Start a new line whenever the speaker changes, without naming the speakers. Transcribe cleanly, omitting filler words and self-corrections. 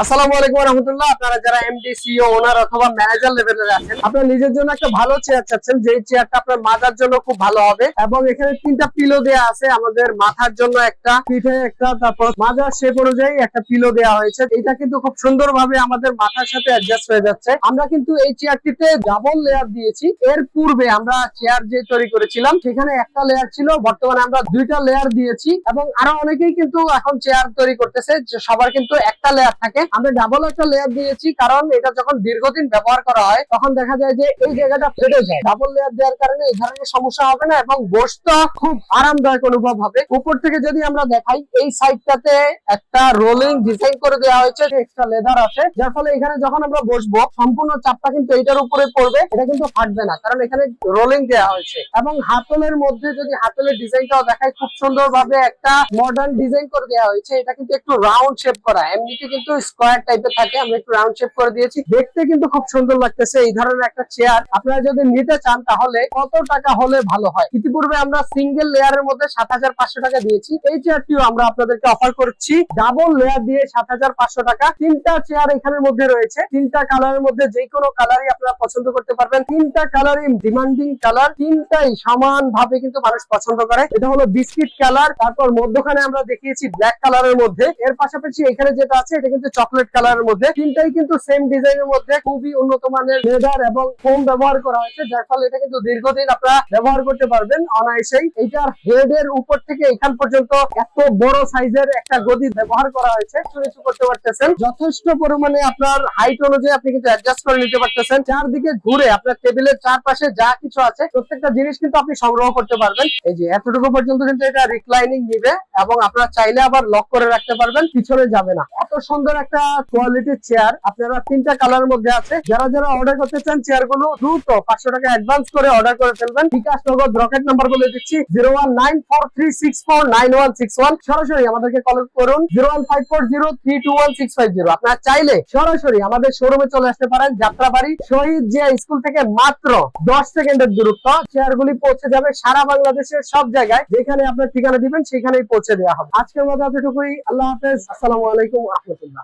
আসসালামু আলাইকুম ওয়া রাহমাতুল্লাহ। আপনারা যারা এমডি, সিইও, ওনার অথবা ম্যানেজার লেভেলের আছেন, আপনারা নিজের জন্য একটা ভালো চেয়ার চাচ্ছেন, যে চেয়ারটা আপনার মাথার জন্য খুব ভালো হবে। এবং এখানে 3টা পিলো দেয়া আছে, আমাদের মাথার জন্য একটা, পিঠে একটা, তারপর মাজার শেপ অনুযায়ী একটা পিলো দেয়া হয়েছে। এটা কিন্তু খুব সুন্দরভাবে আমাদের মাথার সাথে অ্যাডজাস্ট হয়ে যাচ্ছে। আমরা কিন্তু এই চেয়ারটিতে ডাবল লেয়ার দিয়েছি। এর পূর্বে আমরা চেয়ার যে তৈরি করেছিলাম সেখানে একটা লেয়ার ছিল, বর্তমানে আমরা 2টা লেয়ার দিয়েছি। এবং আরো অনেকেই কিন্তু এখন চেয়ার তৈরি করতেছে, যে সবার কিন্তু একটা লেয়ার থাকে। আমরা ডাবল একটা লেয়ার দিয়েছি, কারণ এটা যখন দীর্ঘদিন ব্যবহার করা হয় তখন দেখা যায় যে এই জায়গাটা ফেটে যায়। ডাবল লেয়ার দেওয়ার কারণে এই ধরনের সমস্যা হবে না এবং বসতে খুব আরামদায়ক অনুভব হবে। উপর থেকে যদি আমরা দেখাই, এই সাইডটাতে একটা রোলিং ডিজাইন করে দেওয়া হয়েছে, এক্সট্রা লেদার আছে, যার ফলে এখানে যখন আমরা বসবো সম্পূর্ণ চাপটা কিন্তু এইটার উপরে পড়বে, এটা কিন্তু ফাটবে না, কারণ এখানে রোলিং দেওয়া হয়েছে। এবং হাতলের মধ্যে যদি হাতলের ডিজাইনটাও দেখায়, খুব সুন্দর ভাবে একটা মডার্ন ডিজাইন করে দেওয়া হয়েছে। এটা কিন্তু একটু রাউন্ড শেপ করা, এমনিতে কিন্তু স্কোয়ার টাইপের থাকে, আমরা একটু রাউন্ড শেপ করে দিয়েছি। দেখতে কিন্তু খুব সুন্দর লাগতেছে। এই ধরনের একটা চেয়ার আপনারা যদি নিতে চান তাহলে কত টাকা হলে ভালো হয়? ইতিপূর্বে আমরা সিঙ্গেল লেয়ারের মধ্যে 7,500 টাকা দিয়েছি। এই চেয়ারটিও আমরা আপনাদেরকে অফার করছি ডাবল লেয়ার দিয়ে 7,500 টাকা। 3টা চেয়ার এখানের মধ্যে রয়েছে, 3টা কালারের মধ্যে যে কোনো কালারই আপনারা পছন্দ করতে পারবেন। 3টা কালারই ডিমান্ডিং কালার, 3টাই সমান ভাবে কিন্তু মানুষ পছন্দ করে। এটা হলো বিস্কিট কালার, তারপর মধ্যখানে আমরা দেখিয়েছি ব্ল্যাক কালারের মধ্যে, এর পাশাপাশি এখানে যেটা আছে এটা কিন্তু চকলেট কালারের মধ্যে। 3টাই কিন্তু সেম ডিজাইনের মধ্যে, খুবই উন্নত মানের লেদার এবং ফোম ব্যবহার করা হয়েছে, যার ফলে এটা কিন্তু দীর্ঘদিন আপনারা ব্যবহার করতে পারবেন অনায়াসেই। এইটার হেড এর উপর থেকে এখান পর্যন্ত এত বড় সাইজের একটা গদি ব্যবহার করা হয়েছে, কিছু করতে পারতেছেন। যথেষ্ট পরিমাণে আপনার হাইট অনুযায়ী আপনি কিন্তু অ্যাডজাস্ট করে নিতে পারতেছেন। চারদিকে ঘুরে আপনার টেবিলের চারপাশে যা কিছু আছে প্রত্যেকটা জিনিস কিন্তু আপনি সংগ্রহ করতে পারবেন। এই যে এতটুকু পর্যন্ত কিন্তু এটা রিক্লাইনিং নিবে এবং আপনারা চাইলে আবার লক করে রাখতে পারবেন, পিছনে যাবে না। এত সুন্দর একটা কোয়ালিটির চেয়ার আপনারা 3টা কালারের মধ্যে আছে। যারা যারা অর্ডার করতে চান চেয়ার গুলো দ্রুত 500 টাকা অ্যাডভান্স করে অর্ডার করে ফেলবেন। বিকাশ নগদ রকেট নাম্বার বলে দিচ্ছি 019436491161। সরাসরি আমাদেরকে কল করুন 0154032165। আপনারা চাইলে সরাসরি আমাদের শোরুমে চলে আসতে পারেন। যাত্রাবাড়ি শহীদ জিয়া স্কুল থেকে মাত্র 10 সেকেন্ডের দূরত্ব। চেয়ারগুলি পৌঁছে যাবে সারা বাংলাদেশের সব জায়গায়, যেখানে আপনার ঠিকানা দিবেন সেখানেই পৌঁছে দেওয়া হবে। আজকের মতো এতটুকুই। আল্লাহ হাফেজ। আসসালামু আলাইকুম ওয়া রাহমাতুল্লাহ।